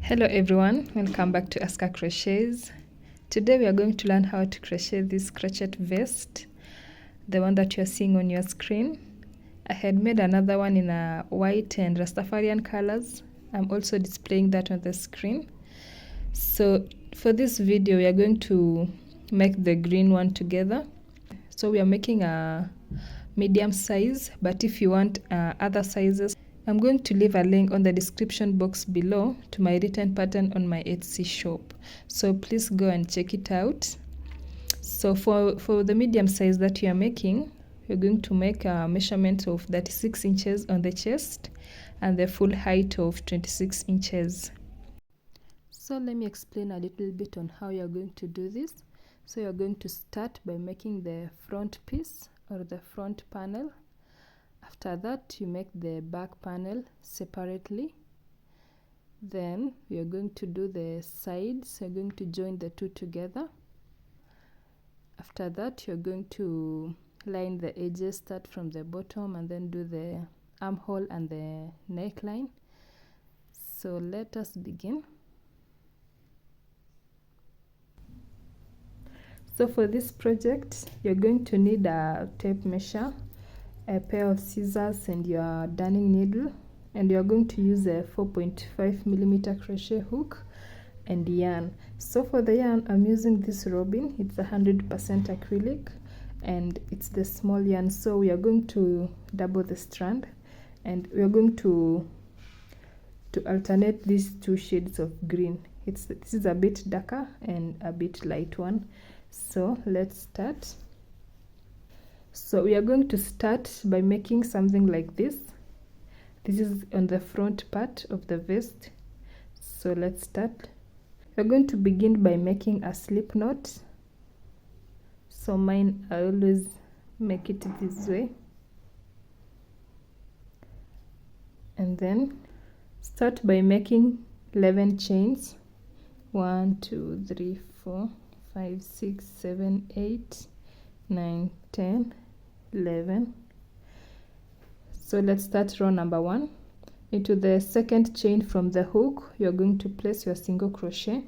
Hello everyone, welcome back to Aska Crochets. Today we are going to learn how to crochet this crochet vest, the one that you're seeing on your screen. I had made another one in a white and Rastafarian colors. I'm also displaying that on the screen. So for this video we are going to make the green one together. So we are making a medium size, but if you want other sizes, I'm going to leave a link on the description box below to my written pattern on my Etsy shop. So please go and check it out. So for the medium size that you are making, you're going to make a measurement of 36 inches on the chest and the full height of 26 inches. So let me explain a little bit on how you're going to do this. So you're going to start by making the front piece or the front panel. After that, you make the back panel separately. Then we are going to do the sides. You're going to join the two together. After that, you're going to line the edges, start from the bottom and then do the armhole and the neckline. So let us begin. So for this project, you're going to need a tape measure, a pair of scissors and your darning needle, and you're going to use a 4.5mm crochet hook and yarn. So for the yarn, I'm using this robin. It's 100% acrylic and it's the small yarn. So we are going to double the strand and we are going to alternate these two shades of green. This is a bit darker and a bit light one. So let's start. So we are going to start by making something like this. This is on the front part of the vest. So let's start. We're going to begin by making a slip knot. So mine, I always make it this way. And then start by making 11 chains. 1, 2, 3, 4, 5, 6, 7, 8, 9, 10, 11. So let's start row number 1. Into the second chain from the hook, you're going to place your single crochet,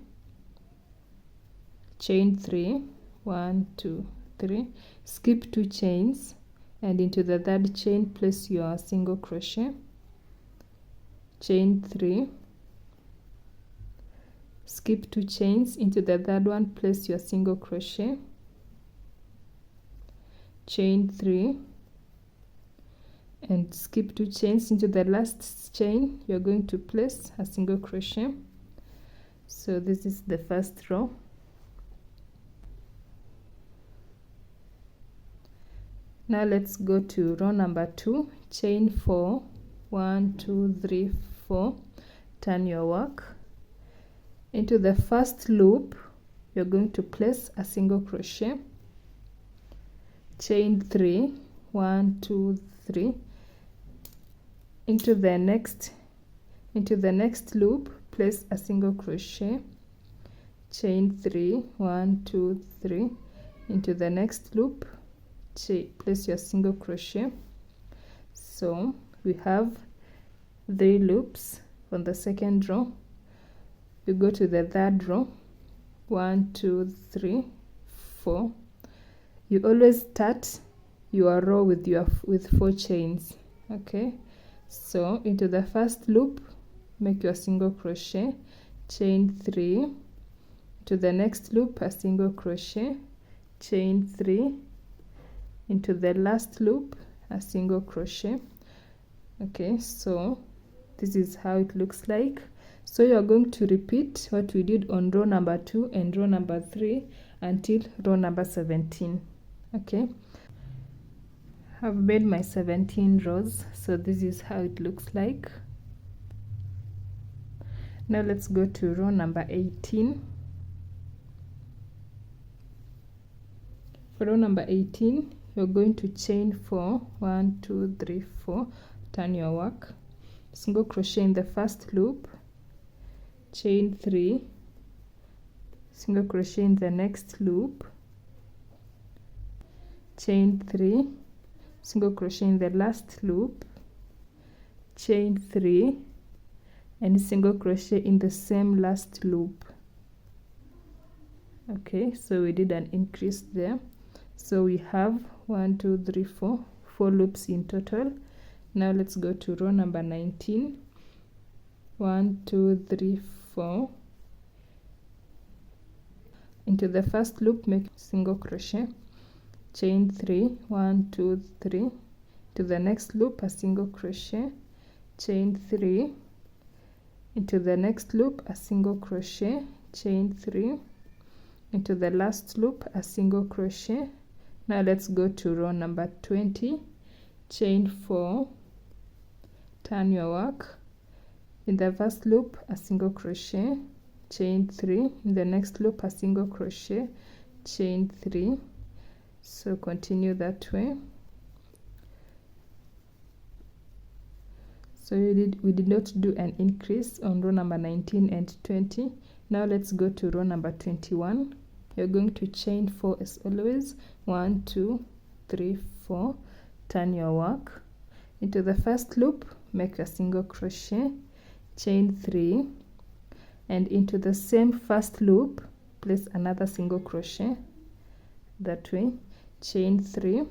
chain 3, 1, 2, 3, skip 2 chains, and into the third chain place your single crochet, chain 3, skip 2 chains, into the third one place your single crochet, chain 3, and skip 2 chains. Into the last chain you're going to place a single crochet. So this is the first row. Now let's go to row number 2, chain 4, 1, 2, 3, 4, turn your work. Into the first loop you're going to place a single crochet, chain 3, 1, 2, 3. Into the next loop place a single crochet, chain 3, 1, 2, 3. Into the next loop place your single crochet. So we have 3 loops on the second row. You go to the third row, 1, 2, 3, 4. You always start your row with 4 chains. Okay, so into the first loop make your single crochet, chain 3. To the next loop a single crochet, chain 3. Into the last loop a single crochet. Okay, so this is how it looks like. So you are going to repeat what we did on row number 2 and row number 3 until row number 17. Okay, I've made my 17 rows, so this is how it looks like. Now let's go to row number 18. For row number 18 you're going to chain 4, 1, 2, 3, 4, turn your work, single crochet in the first loop, chain 3, single crochet in the next loop, chain 3, single crochet in the last loop, chain 3, and single crochet in the same last loop. Okay, so we did an increase there, so we have 1 2 3 4 loops in total. Now let's go to row number 19. 1 2 3 4. Into the first loop, make single crochet, chain 3, 1 2 3. To the next loop, a single crochet, chain 3. Into the next loop, a single crochet, chain 3. Into the last loop, a single crochet. Now let's go to row number 20. Chain 4, turn your work. In the first loop, a single crochet, chain 3. In the next loop, a single crochet, chain 3. So continue that way. So we did not do an increase on row number 19 and 20. Now let's go to row number 21. You're going to chain 4 as always. 1 2 3 4. Turn your work. Into the first loop, make a single crochet, chain 3, and into the same first loop, place another single crochet that way, chain 3.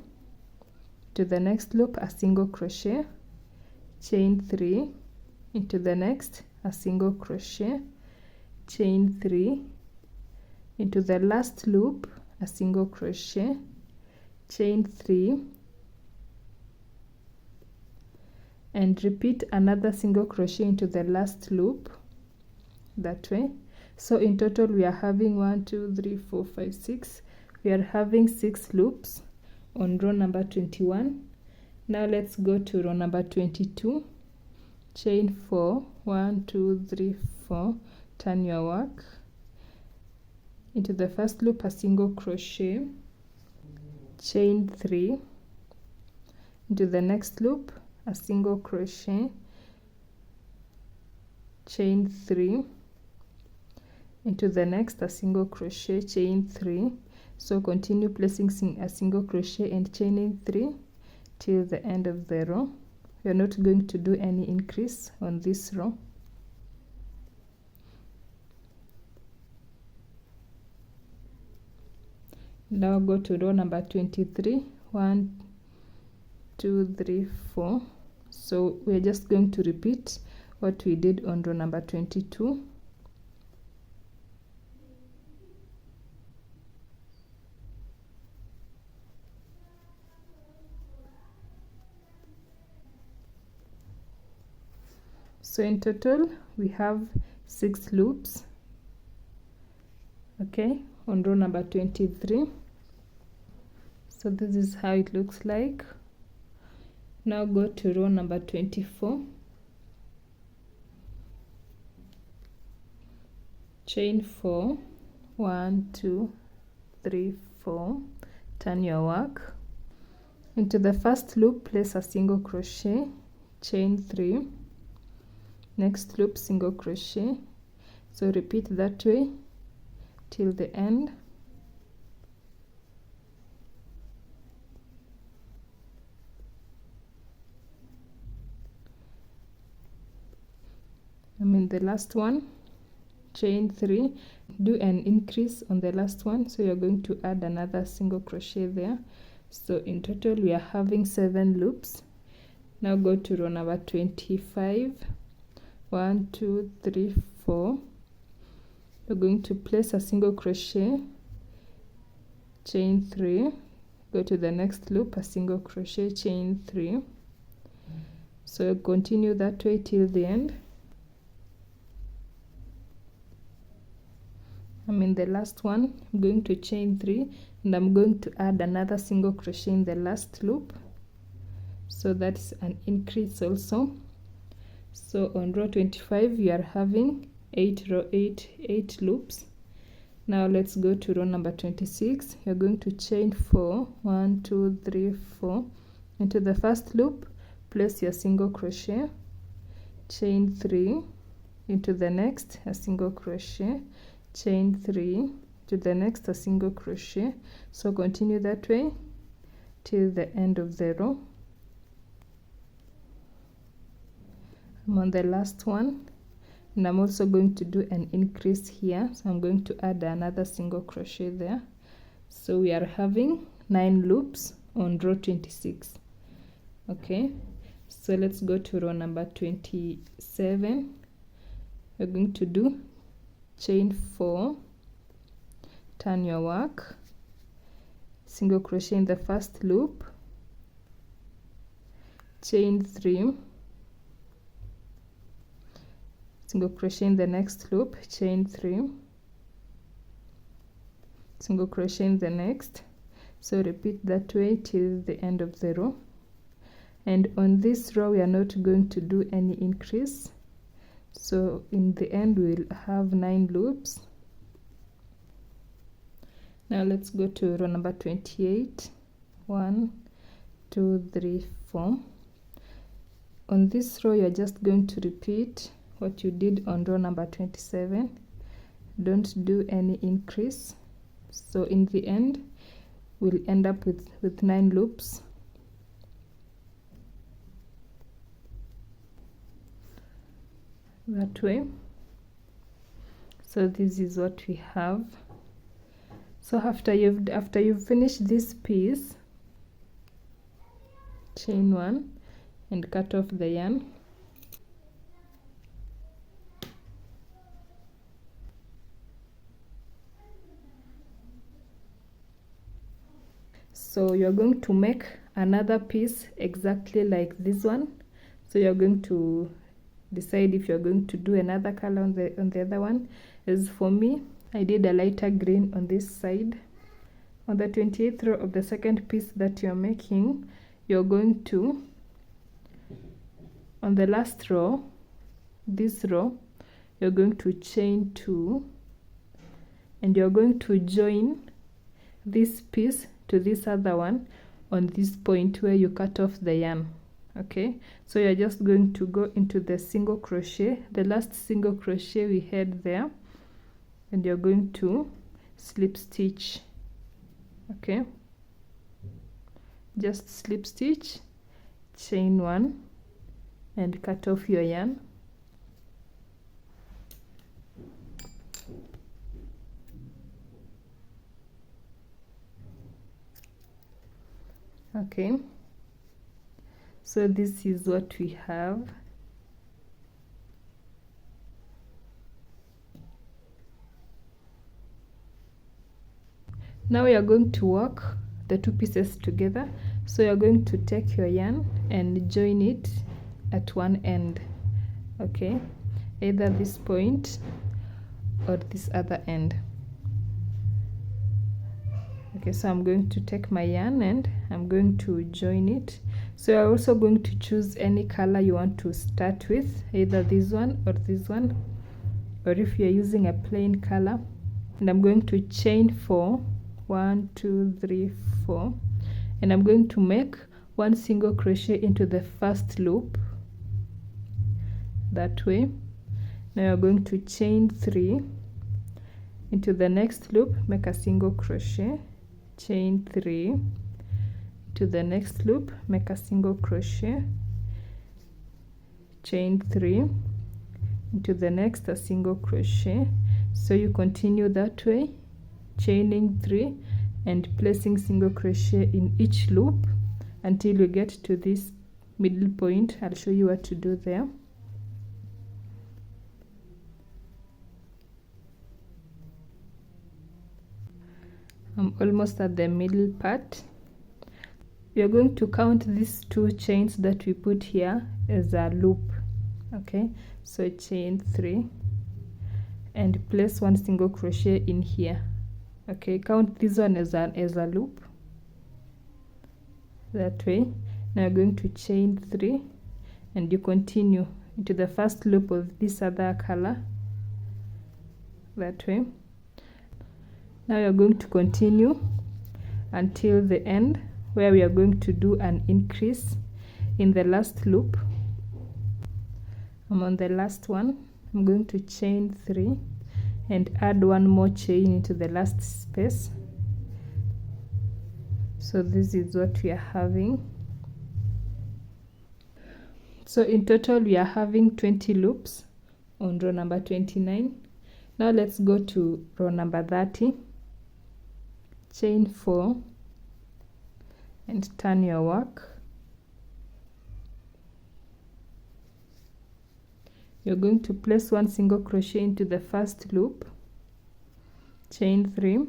To the next loop, a single crochet, chain 3. Into the next, a single crochet, chain 3. Into the last loop, a single crochet, chain 3, and repeat another single crochet into the last loop that way. So in total we are having 1 2 3 4 5 6. We are having 6 loops on row number 21. Now let's go to row number 22. Chain 4, 1 2 3 4. Turn your work. Into the first loop, a single crochet, chain 3. Into the next loop, a single crochet, chain 3. Into the next, a single crochet, chain 3. So continue placing a single crochet and chaining 3 till the end of the row. We are not going to do any increase on this row. Now go to row number 23. 1 2 3 4. So we're just going to repeat what we did on row number 22. So in total we have 6 loops, okay, on row number 23. So this is how it looks like. Now go to row number 24. Chain 4, 1 2 3 4. Turn your work. Into the first loop, place a single crochet, chain 3. Next loop, single crochet. So repeat that way till the end. The last one, chain 3. Do an increase on the last one, so you're going to add another single crochet there. So in total we are having 7 loops. Now go to row number 25. 1 2 3 4. You're going to place a single crochet, chain 3. Go to the next loop, a single crochet, chain 3. So continue that way till the end. The last one, I'm going to chain 3, and I'm going to add another single crochet in the last loop. So that's an increase also. So on row 25 we are having 8 loops. Now let's go to row number 26. You're going to chain 4, 1 2 3 4. Into the first loop, place your single crochet, chain 3. Into the next, a single crochet, chain 3. To the next, a single crochet. So continue that way till the end of the row. I'm on the last one. and I'm also going to do an increase here, so I'm going to add another single crochet there. So we are having 9 loops on row 26. Okay, so let's go to row number 27. We're going to do chain 4, turn your work, single crochet in the first loop, chain 3, single crochet in the next loop, chain 3, single crochet in the next. So repeat that way till the end of the row. And on this row we are not going to do any increase, so in the end we'll have 9 loops. Now let's go to row number 28. 1, 2, 3, 4. On this row you're just going to repeat what you did on row number 27. Don't do any increase. So in the end we'll end up with 9 loops. That way. So this is what we have. So after you've finished this piece, chain 1 and cut off the yarn. So you're going to make another piece exactly like this one. So you're going to decide if you're going to do another color on the other one. As for me, I did a lighter green on this side. On the 28th row of the second piece that you're making, you're going to, on the last row, this row, you're going to chain 2 and you're going to join this piece to this other one on this point where you cut off the yarn. Okay, so you're just going to go into the single crochet, the last single crochet we had there, and you're going to slip stitch. Okay, just slip stitch, chain 1 and cut off your yarn. Okay, so this is what we have. Now we are going to work the 2 pieces together. So you're going to take your yarn and join it at one end. Okay, either this point or this other end. Okay, so I'm going to take my yarn and I'm going to join it. So you're also going to choose any color you want to start with, either this one or this one, or if you're using a plain color. And I'm going to chain 4, 1, 2, 3, 4, and I'm going to make 1 single crochet into the first loop, that way. Now you're going to chain 3 into the next loop, make a single crochet, chain 3 to the next loop, make a single crochet, chain 3 into the next, a single crochet. So you continue that way, chaining 3 and placing single crochet in each loop until you get to this middle point. I'll show you what to do there. I'm almost at the middle part. We are going to count these 2 chains that we put here as a loop. Okay, so chain 3 and place 1 single crochet in here. Okay, count this one as a loop, that way. Now you're going to chain 3 and you continue into the first loop of this other color, that way. Now you're going to continue until the end, where we are going to do an increase in the last loop. I'm on the last one. I'm going to chain 3 and add 1 more chain into the last space. So this is what we are having. So in total we are having 20 loops on row number 29. Now let's go to row number 30, chain 4 and turn your work. You're going to place 1 single crochet into the first loop, chain 3,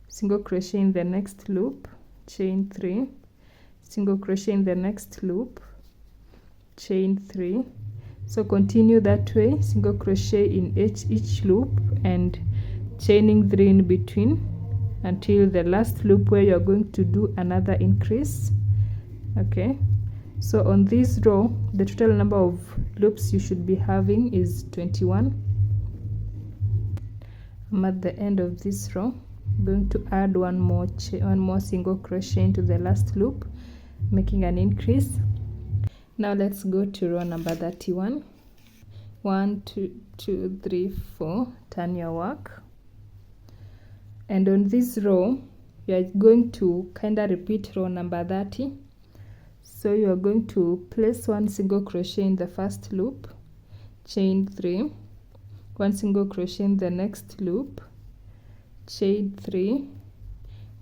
single crochet in the next loop, chain 3, single crochet in the next loop, chain 3. So continue that way, single crochet in each loop and chaining 3 in between until the last loop where you're going to do another increase. Okay, so on this row the total number of loops you should be having is 21. I'm at the end of this row. I'm going to add one more single crochet into the last loop, making an increase. Now let's go to row number 31. 1 2 3 4, turn your work, and on this row you are going to kind of repeat row number 30. So you are going to place 1 single crochet in the first loop, chain 3, 1 single crochet in the next loop, chain 3,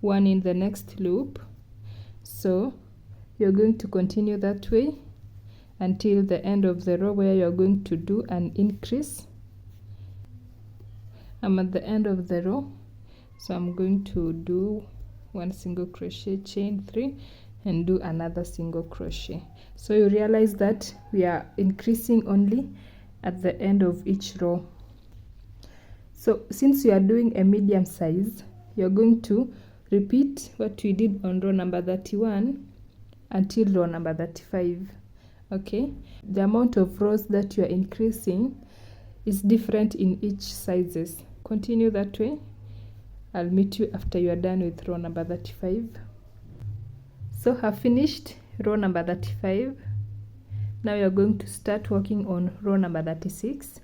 1 in the next loop. So you're going to continue that way until the end of the row where you're going to do an increase. I'm at the end of the row, so I'm going to do 1 single crochet, chain 3 and do another single crochet. So you realize that we are increasing only at the end of each row. So since you are doing a medium size, you're going to repeat what we did on row number 31 until row number 35. Okay, the amount of rows that you are increasing is different in each sizes. Continue that way. I'll meet you after you are done with row number 35. So I've finished row number 35. Now you're going to start working on row number 36,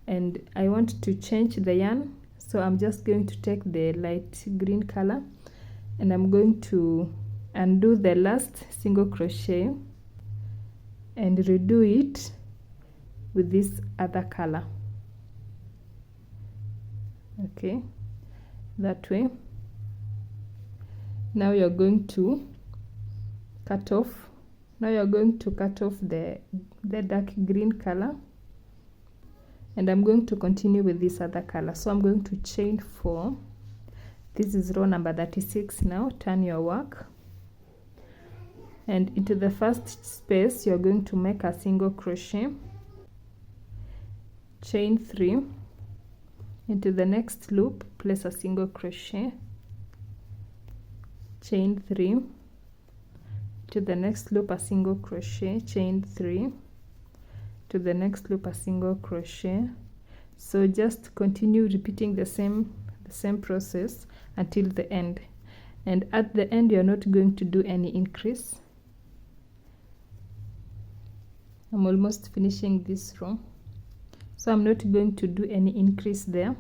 and I want to change the yarn, so I'm just going to take the light green color and I'm going to undo the last single crochet and redo it with this other color. Okay, that way. Now you're going to cut off. Now you're going to cut off the dark green color, and I'm going to continue with this other color. So I'm going to chain 4. This is row number 36. Now turn your work, and into the first space you're going to make a single crochet, chain 3, into the next loop place a single crochet, chain 3, to the next loop a single crochet, chain 3, to the next loop a single crochet. So just continue repeating the same process until the end, and at the end you're not going to do any increase. I'm almost finishing this row, so I'm not going to do any increase there.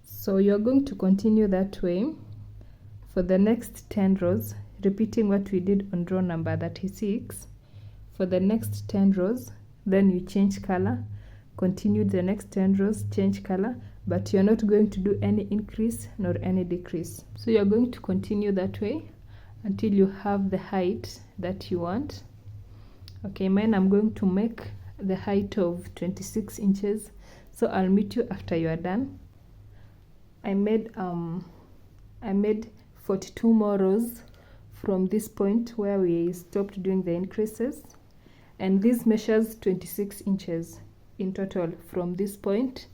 So you're going to continue that way for the next 10 rows, repeating what we did on row number 36 for the next 10 rows. Then you change color, continue the next 10 rows, change color, but you're not going to do any increase nor any decrease. So you're going to continue that way until you have the height that you want. Okay, mine, I'm going to make the height of 26 inches, so I'll meet you after you are done. I made 42 more rows from this point where we stopped doing the increases, and this measures 26 inches in total from this point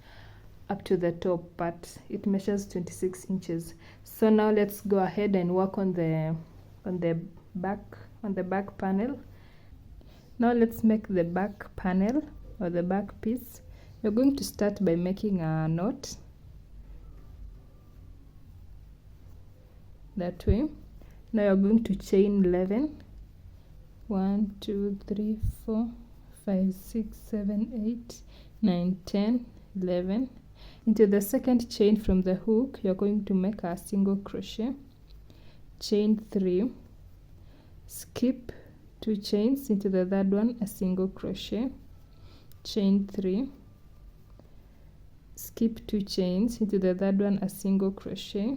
up to the top, but it measures 26 inches. So now let's go ahead and work on the back panel. Now let's make the back panel or the back piece. You're going to start by making a knot that way. Now you're going to chain 11. 1 2 3 4 5 6 7 8 9 10 11. Into the second chain from the hook you're going to make a single crochet, chain 3, skip 2 chains, into the third one a single crochet, chain 3, skip 2 chains, into the third one a single crochet,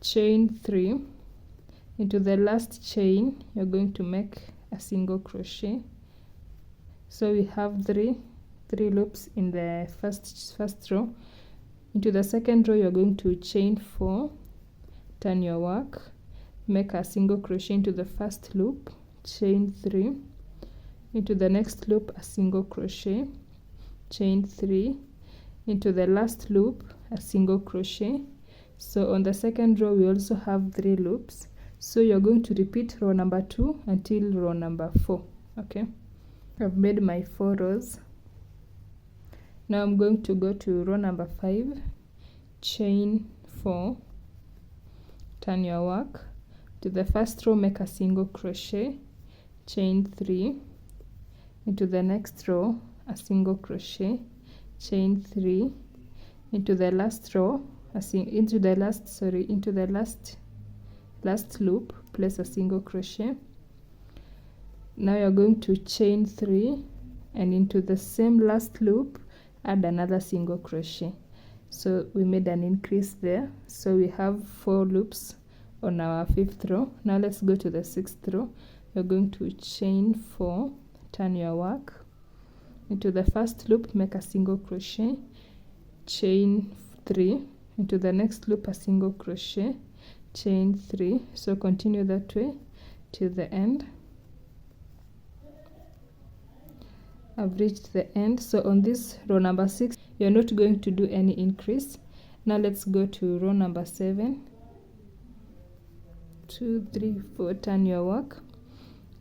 chain 3, into the last chain you're going to make a single crochet. So we have three loops in the first row. Into the second row you're going to chain 4, turn your work, make a single crochet into the first loop, chain 3, into the next loop a single crochet, chain 3, into the last loop a single crochet. So on the second row we also have 3 loops, so you're going to repeat row number 2 until row number 4. Okay, I've made my 4 rows. Now I'm going to go to row number 5, chain 4, turn your work, to the first row make a single crochet, chain 3, into the next row a single crochet, chain 3, into the last row into the last loop place a single crochet. Now you're going to chain 3, and into the same last loop add another single crochet. So we made an increase there, so we have 4 loops on our 5th row. Now let's go to the 6th row. You're going to chain 4, turn your work, into the first loop make a single crochet, chain 3, into the next loop a single crochet, chain 3. So continue that way till the end. I've reached the end. So on this row number 6 you're not going to do any increase. Now let's go to row number 7. 2, 3, 4, turn your work.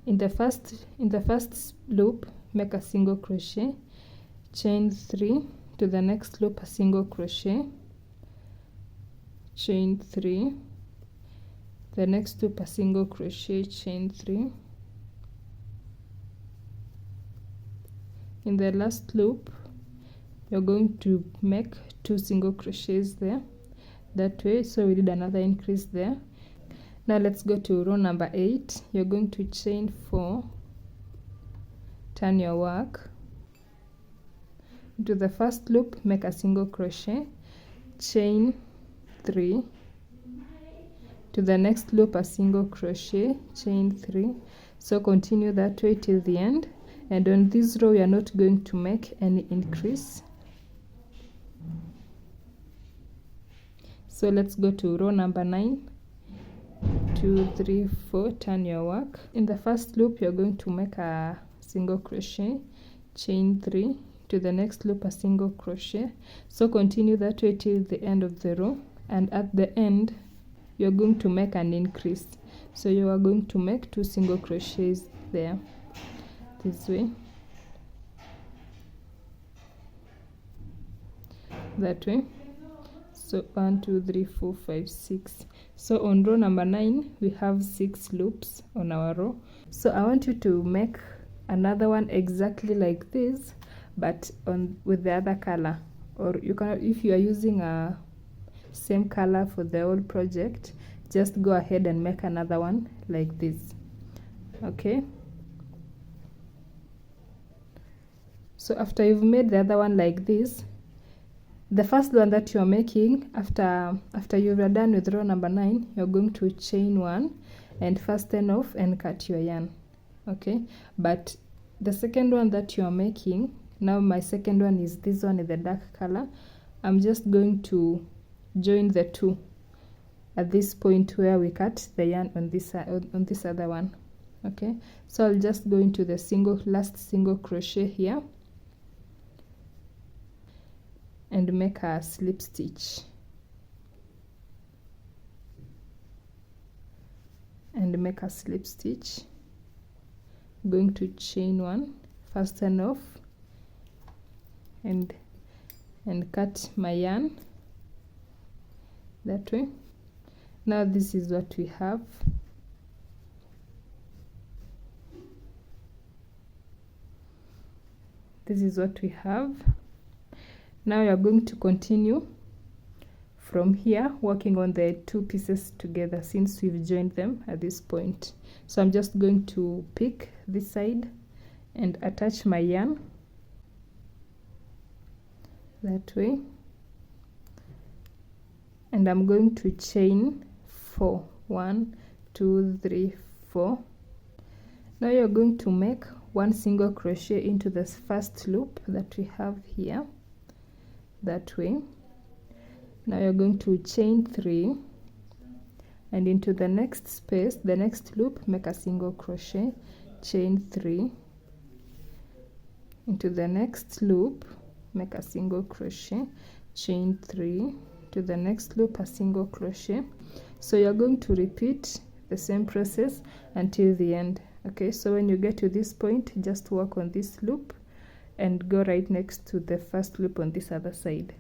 In the first loop make a single crochet, chain 3, to the next loop a single crochet, chain 3, the next loop a single crochet, chain 3. In the last loop you're going to make 2 single crochets there, that way. So we did another increase there. Now let's go to row number 8. You're going to chain 4, turn your work, into the first loop make a single crochet, chain 3, to the next loop a single crochet, chain 3. So continue that way till the end. And on this row we are not going to make any increase. So let's go to row number 9. 2, 3, 4, turn your work. In the first loop you're going to make a single crochet, chain 3, to the next loop a single crochet. So continue that way till the end of the row, and at the end you're going to make an increase. So you are going to make 2 single crochets there, this way, that way. So 1, 2, 3, 4, 5, 6. So on row number 9 we have 6 loops on our row. So I want you to make another one exactly like this, but with the other color, or you can, if you are using a same color for the whole project, just go ahead and make another one like this. Okay, so after you've made the other one like this, the first one that you're making, after you're done with row number 9, you're going to chain 1 and fasten off and cut your yarn. Okay, but the second one that you're making, now my second one is this one in the dark color. I'm just going to join the 2 at this point where we cut the yarn on this other one. Okay, so I'll just go into the last single crochet here and make a slip stitch, I'm going to chain 1, fasten off and cut my yarn that way. Now this is what we have. Now you are going to continue from here, working on the two pieces together since we've joined them at this point. So I'm just going to pick this side and attach my yarn that way, and I'm going to chain 4. 1, 2, 3, 4. Now you're going to make one single crochet into this first loop that we have here, that way. Now you're going to chain 3, and into the next space, the next loop, make a single crochet, chain 3. Into the next loop, make a single crochet, chain 3. To the next loop, a single crochet. So you're going to repeat the same process until the end. Okay, so when you get to this point, just work on this loop and go right next to the first loop on this other side,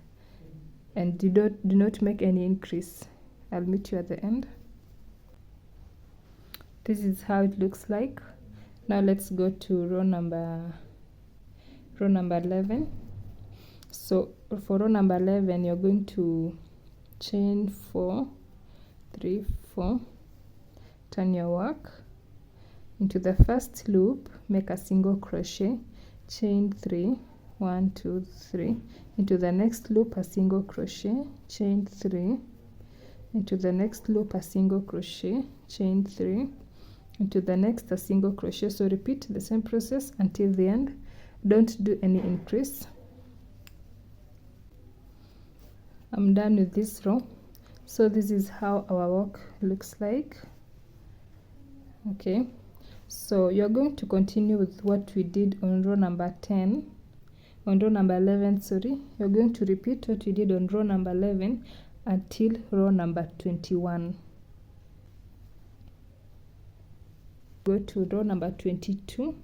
and do not make any increase. I'll meet you at the end. This is how it looks like. Now let's go to row number 11. So for row number 11, you're going to chain 4, 3, 4, turn your work. Into the first loop, make a single crochet, chain 3, 1, 2, 3. Into the next loop, a single crochet, chain 3. Into the next loop, a single crochet, chain 3. Into the next, a single crochet. So repeat the same process until the end. Don't do any increase. I'm done with this row. So this is how our work looks like. Okay, so you're going to continue with what we did on row number 10, on row number 11, sorry. You're going to repeat what we did on row number 11 until row number 21. Go to row number 22.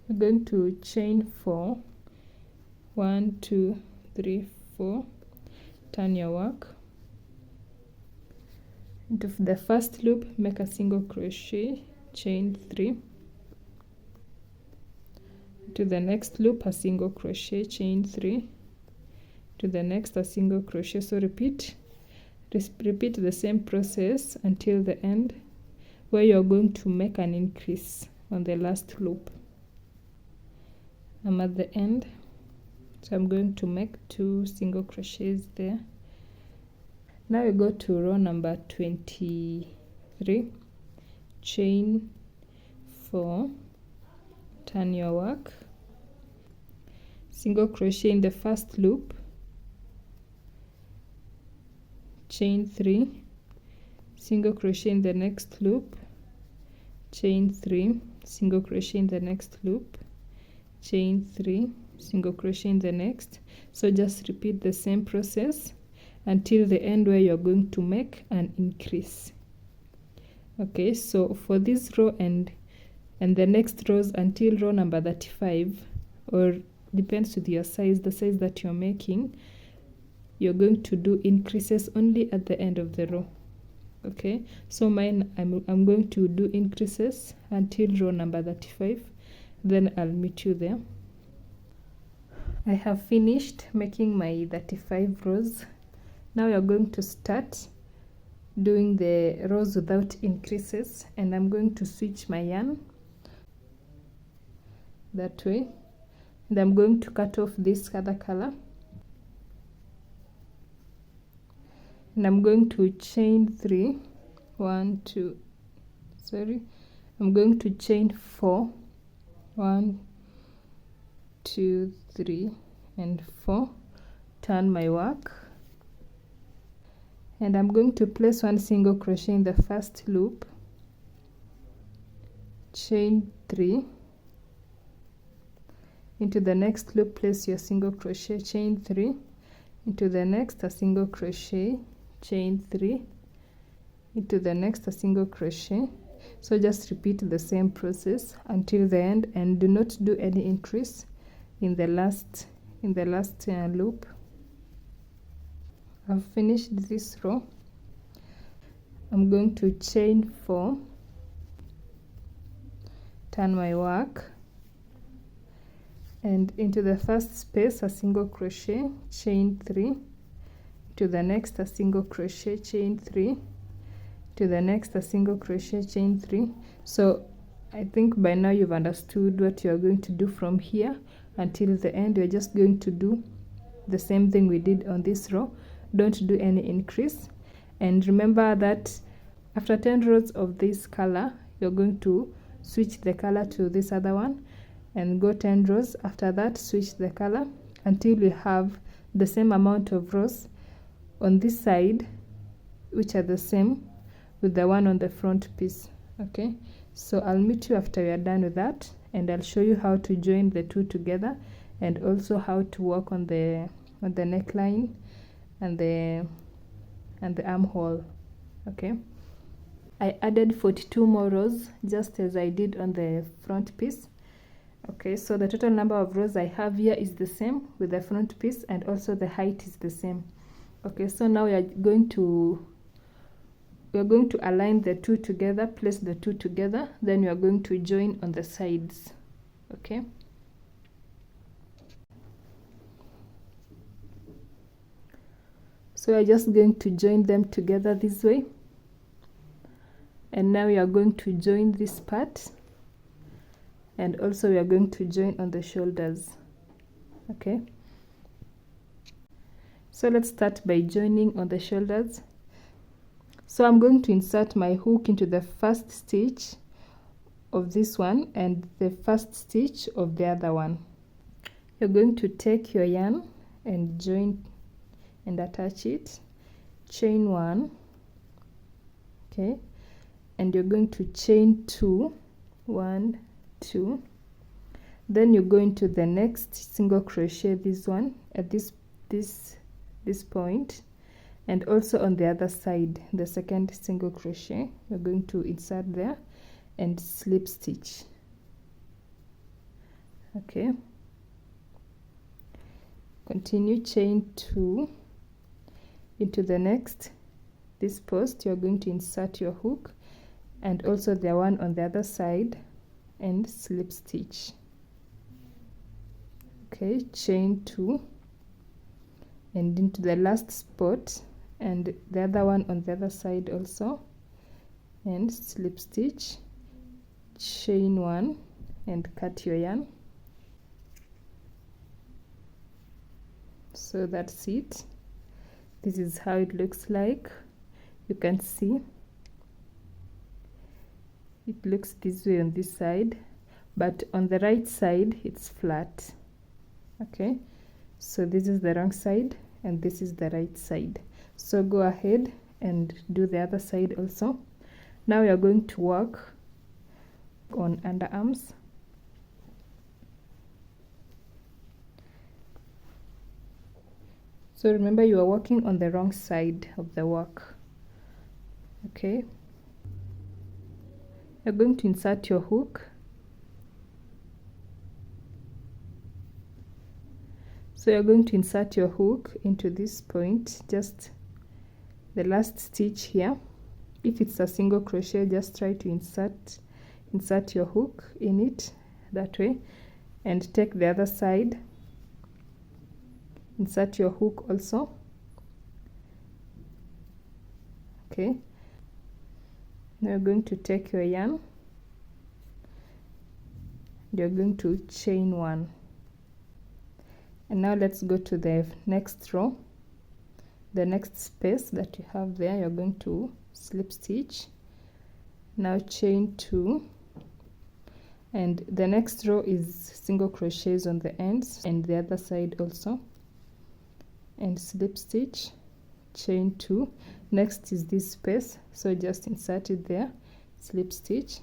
You're going to chain 4, 1, 2, 3, 4, turn your work. Into the first loop, make a single crochet, chain 3. To the next loop, a single crochet, chain 3. To the next, a single crochet. So repeat the same process until the end, where you're going to make an increase on the last loop. I'm at the end, so I'm going to make 2 single crochets there. Now we go to row number 23, chain 4, turn your work, single crochet in the first loop, chain 3, single crochet in the next loop, chain 3, single crochet in the next loop, chain 3, single crochet in the next. So just repeat the same process until the end, where you're going to make an increase. Okay, so for this row and the next rows until row number 35, or depends with your size, the size that you're making, you're going to do increases only at the end of the row. Okay, so mine, I'm going to do increases until row number 35, then I'll meet you there. I have finished making my 35 rows. Now you're going to start doing the rows without increases, and I'm going to switch my yarn that way, and I'm going to cut off this other color, and I'm going to chain 3, 1, 2, sorry, I'm going to chain 4, 1, 2, 3, and 4, turn my work, and I'm going to place 1 single crochet in the first loop, chain 3. Into the next loop, place your single crochet, chain 3. Into the next, a single crochet, chain 3. Into the next, a single crochet. So just repeat the same process until the end, and do not do any increase in the last loop. I've finished this row. I'm going to chain 4, turn my work, and into the first space, a single crochet, chain 3. To to the next a single crochet, chain 3, to the next a single crochet, chain 3. So I think by now you've understood what you're going to do from here until the end. You're just going to do the same thing we did on this row. Don't do any increase, and remember that after 10 rows of this color, you're going to switch the color to this other one and go 10 rows. After that, switch the color until we have the same amount of rows on this side, which are the same with the one on the front piece. Okay, so I'll meet you after we are done with that, and I'll show you how to join the two together, and also how to work on the neckline and the armhole. Okay, I added 42 more rows just as I did on the front piece. Okay, so the total number of rows I have here is the same with the front piece, and also the height is the same. Okay, so now we are going to align the two together, place the two together, then we are going to join on the sides. Okay, so we are just going to join them together this way, and now we are going to join this part, and also we are going to join on the shoulders. Okay, so let's start by joining on the shoulders. So I'm going to insert my hook into the first stitch of this one and the first stitch of the other one. You're going to take your yarn and join and attach it, chain 1, okay, and you're going to chain 2, 1, 2, then you go into the next single crochet, this one at this point, and also on the other side, the second single crochet, you're going to insert there and slip stitch. Okay, continue, chain 2 into the next, this post, you're going to insert your hook and also the one on the other side and slip stitch. Okay, chain 2 and into the last spot and the other one on the other side also, and slip stitch, chain 1 and cut your yarn. So that's it. This is how it looks like. You can see it looks this way on this side, but on the right side it's flat. Okay, so this is the wrong side and this is the right side. So go ahead and do the other side also. Now we are going to work on underarms. So remember, you are working on the wrong side of the work. Okay, you're going to insert your hook. So you're going to insert your hook into this point, just the last stitch here. If it's a single crochet, just try to insert your hook in it that way, and take the other side, insert your hook also. Okay, now you're going to take your yarn, you're going to chain 1. And now let's go to the next row, the next space that you have there. You're going to slip stitch, now chain 2, and the next row is single crochets on the ends and the other side also, and slip stitch, chain 2. Next is this space, so just insert it there, slip stitch,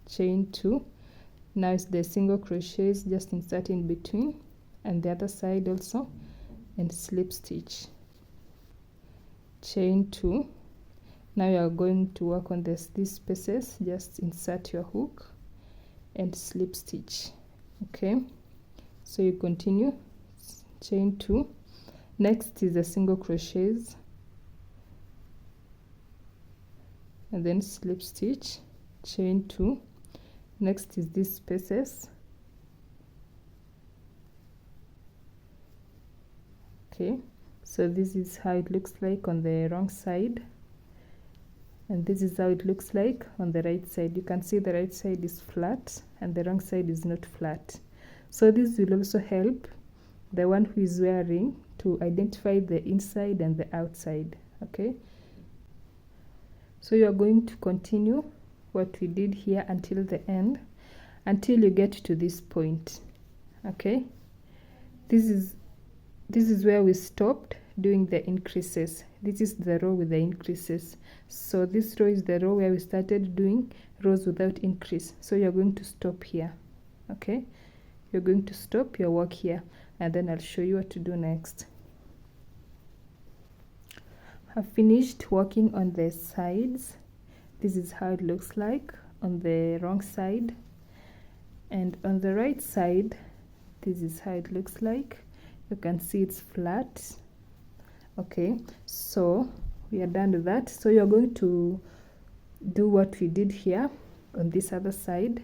chain 2. Now it's the single crochets, just insert in between, and the other side also, and slip stitch, chain 2. Now you are going to work on these spaces, just insert your hook and slip stitch. Okay, so you continue, chain 2. Next is the single crochets and then slip stitch, chain 2. Next is these spaces. Okay, So this is how it looks like on the wrong side, and this is how it looks like on the right side. You can see the right side is flat and the wrong side is not flat. So this will also help the one who is wearing to identify the inside and the outside. Okay, so you are going to continue what we did here until the end, until you get to this point. Okay, this is where we stopped doing the increases. This is the row with the increases. So this row is the row where we started doing rows without increase. So you're going to stop here. Okay, you're going to stop your work here, and then I'll show you what to do next. I've finished working on the sides. This is how it looks like on the wrong side, and on the right side this is how it looks like. You can see it's flat. Okay, so we are done with that. So you're going to do what we did here on this other side.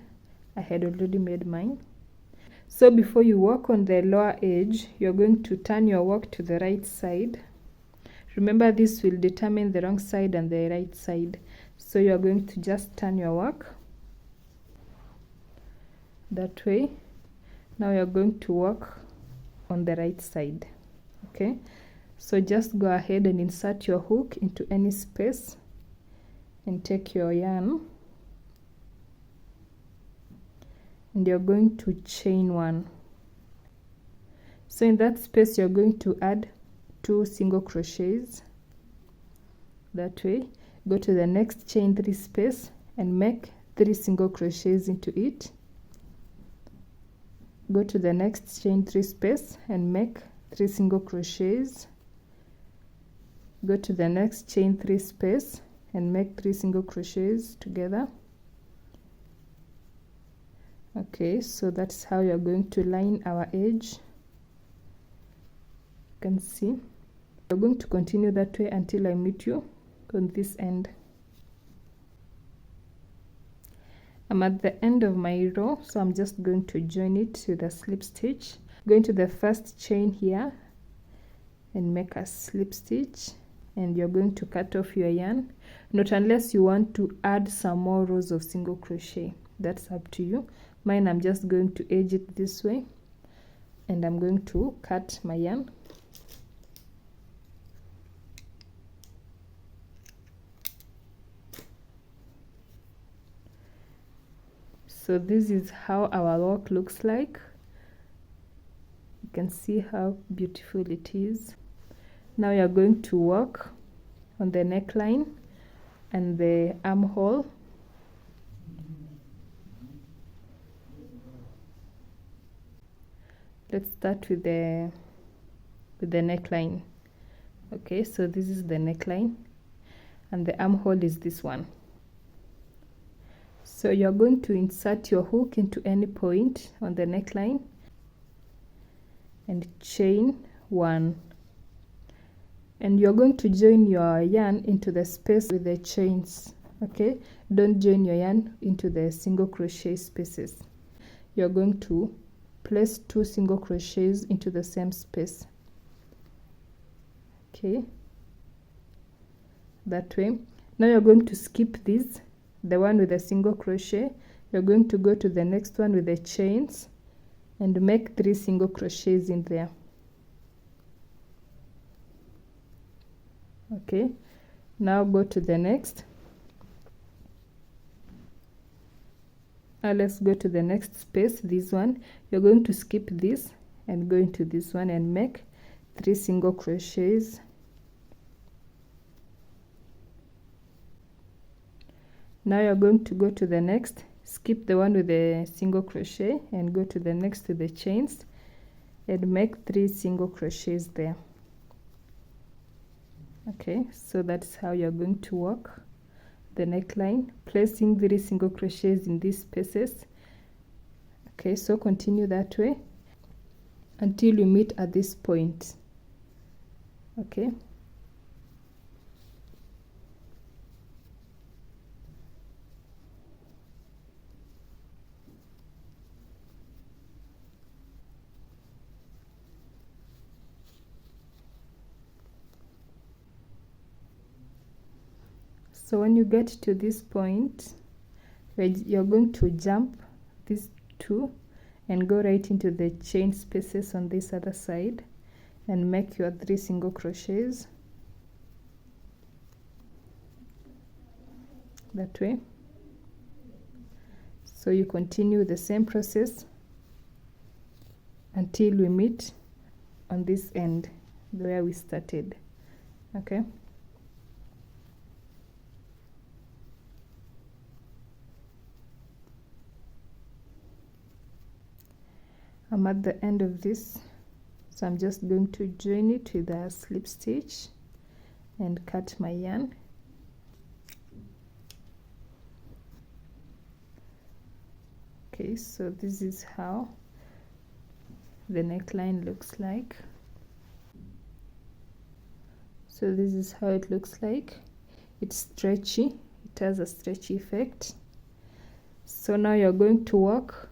I had already made mine. So before you work on the lower edge, you're going to turn your work to the right side. Remember, this will determine the wrong side and the right side. So you're going to just turn your work that way. Now you're going to work on the right side. Okay, so just go ahead and insert your hook into any space and take your yarn, and you're going to chain one. So in that space you're going to add 2 single crochets. That way, go to the next chain 3 space and make 3 single crochets into it. Go to the next chain 3 space and make 3 single crochets. Go to the next chain 3 space and make 3 single crochets together. Okay, so that's how you're going to line our edge. You can see you're going to continue that way until I meet you on this end. I'm at the end of my row, so I'm just going to join it with a slip stitch. Go into the first chain here and make a slip stitch, and you're going to cut off your yarn, not unless you want to add some more rows of single crochet. That's up to you. Mine, I'm just going to edge it this way, and I'm going to cut my yarn. So this is how our work looks like. You can see how beautiful it is. Now you're going to work on the neckline and the armhole. Let's start with the neckline. Okay, so this is the neckline and the armhole is this one. So you're going to insert your hook into any point on the neckline and chain one, and you're going to join your yarn into the space with the chains. Okay, don't join your yarn into the single crochet spaces. You're going to place 2 single crochets into the same space. Okay, that way. Now you're going to skip this, the one with a single crochet. You're going to go to the next one with the chains and make 3 single crochets in there. Okay, now go to the next. Now let's go to the next space, this one. You're going to skip this and go into this one and make 3 single crochets. Now you're going to go to the next, skip the one with the single crochet and go to the next with the chains and make 3 single crochets there. Okay, so that's how you're going to work the neckline, placing 3 single crochets in these spaces. Okay, so continue that way until you meet at this point. Okay, So when you get to this point, you're going to jump these two and go right into the chain spaces on this other side and make your 3 single crochets that way. So you continue the same process until we meet on this end where we started. Okay, I'm at the end of this, so I'm just going to join it with a slip stitch and cut my yarn. Okay, so this is how the neckline looks like. So this is how it looks like. It's stretchy, it has a stretchy effect. So now you're going to work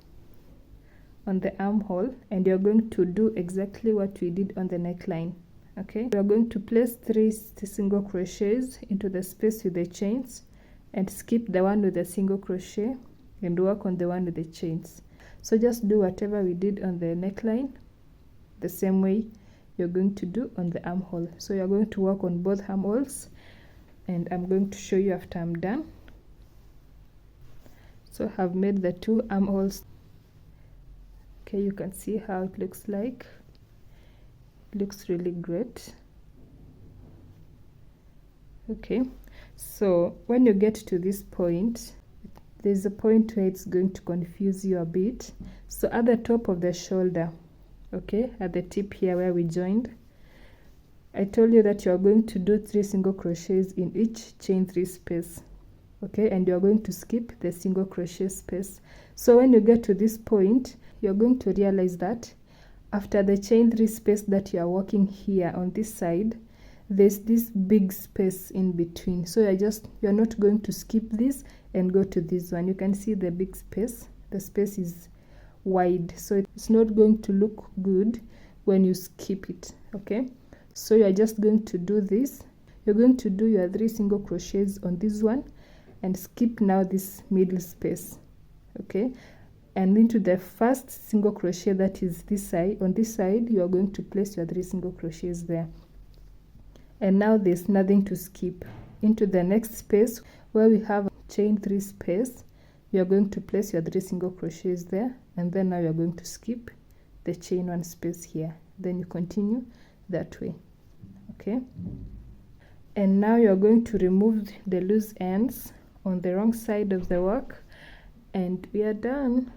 on the armhole and you're going to do exactly what we did on the neckline. Okay, we're going to place 3 single crochets into the space with the chains and skip the one with the single crochet and work on the one with the chains. So just do whatever we did on the neckline the same way you're going to do on the armhole. So you're going to work on both armholes and I'm going to show you after I'm done. So I have made the 2 armholes. Okay, you can see how it looks like. It looks really great. Okay, so when you get to this point, there's a point where it's going to confuse you a bit. So at the top of the shoulder, okay, at the tip here where we joined, I told you that you're going to do 3 single crochets in each chain 3 space. Okay, and you're going to skip the single crochet space. So when you get to this point, you're going to realize that after the chain 3 space that you are working here on this side, there's this big space in between. So you're not going to skip this and go to this one. You can see the big space. The space is wide, so it's not going to look good when you skip it. Okay, so you're just going to do this. You're going to do your 3 single crochets on this one and skip now this middle space. Okay, and into the first single crochet that is this side, on this side you are going to place your 3 single crochets there, and now there's nothing to skip. Into the next space where we have chain 3 space, you're going to place your 3 single crochets there, and then now you're going to skip the chain 1 space here, then you continue that way. Okay, and now you're going to remove the loose ends on the wrong side of the work and we are done.